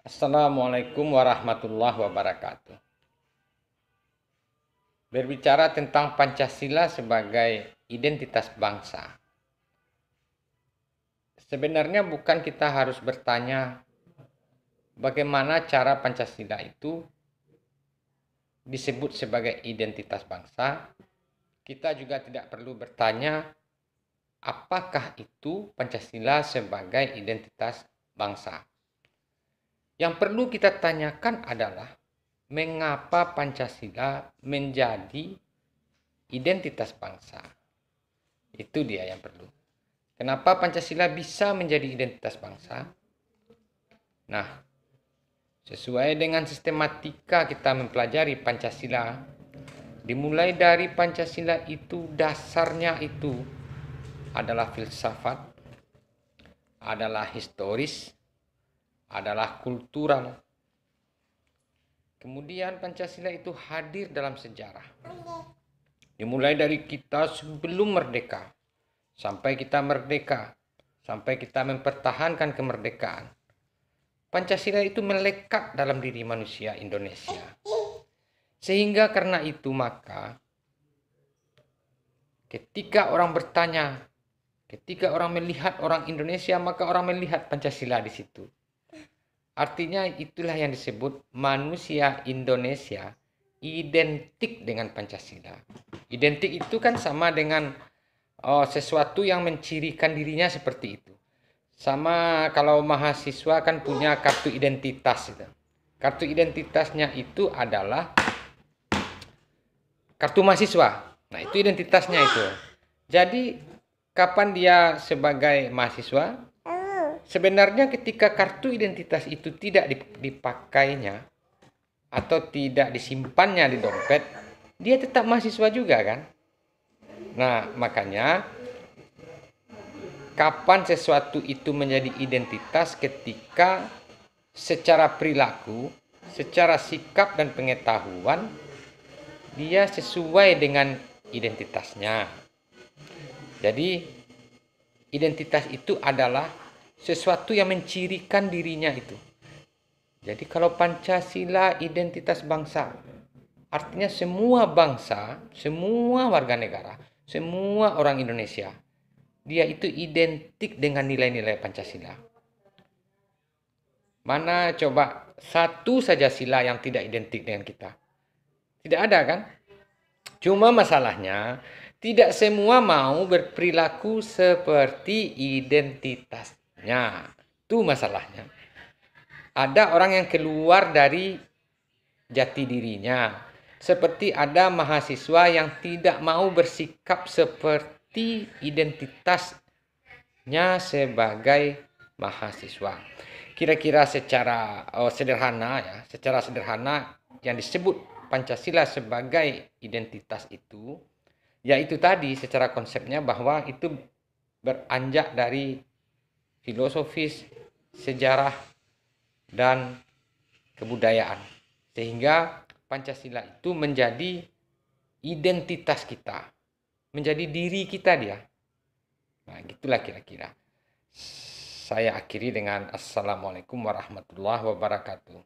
Assalamualaikum warahmatullahi wabarakatuh. Berbicara tentang Pancasila sebagai identitas bangsa. Sebenarnya bukan kita harus bertanya bagaimana cara Pancasila itu disebut sebagai identitas bangsa. Kita juga tidak perlu bertanya apakah itu Pancasila sebagai identitas bangsa. Yang perlu kita tanyakan adalah mengapa Pancasila menjadi identitas bangsa. Itu dia yang perlu. Kenapa Pancasila bisa menjadi identitas bangsa? Nah, sesuai dengan sistematika kita mempelajari Pancasila, dimulai dari Pancasila itu dasarnya itu adalah filsafat, adalah historis, adalah kultural. Kemudian Pancasila itu hadir dalam sejarah. Dimulai dari kita sebelum merdeka, sampai kita merdeka, sampai kita mempertahankan kemerdekaan. Pancasila itu melekat dalam diri manusia Indonesia. Sehingga karena itu maka ketika orang bertanya, ketika orang melihat orang Indonesia, maka orang melihat Pancasila di situ. Artinya itulah yang disebut manusia Indonesia identik dengan Pancasila. Identik itu kan sama dengan sesuatu yang mencirikan dirinya seperti itu. Sama kalau mahasiswa kan punya kartu identitas itu. Kartu identitasnya itu adalah kartu mahasiswa. Nah, itu identitasnya itu. Jadi kapan dia sebagai mahasiswa? Sebenarnya ketika kartu identitas itu tidak dipakainya atau tidak disimpannya di dompet, dia tetap mahasiswa juga kan? Nah, makanya kapan sesuatu itu menjadi identitas ketika secara perilaku, secara sikap dan pengetahuan dia sesuai dengan identitasnya. Jadi identitas itu adalah sesuatu yang mencirikan dirinya itu. Jadi kalau Pancasila identitas bangsa, artinya semua bangsa, semua warga negara, semua orang Indonesia, dia itu identik dengan nilai-nilai Pancasila. Mana coba satu saja sila yang tidak identik dengan kita? Tidak ada kan? Cuma masalahnya tidak semua mau berperilaku seperti identitasnya. Itu masalahnya. Ada orang yang keluar dari jati dirinya. Seperti ada mahasiswa yang tidak mau bersikap seperti identitasnya sebagai mahasiswa. Kira-kira secara sederhana yang disebut Pancasila sebagai identitas itu, yaitu tadi secara konsepnya bahwa itu beranjak dari filosofis, sejarah, dan kebudayaan. Sehingga Pancasila itu menjadi identitas kita, menjadi diri kita dia. Nah, gitulah kira-kira. Saya akhiri dengan Assalamualaikum warahmatullahi wabarakatuh.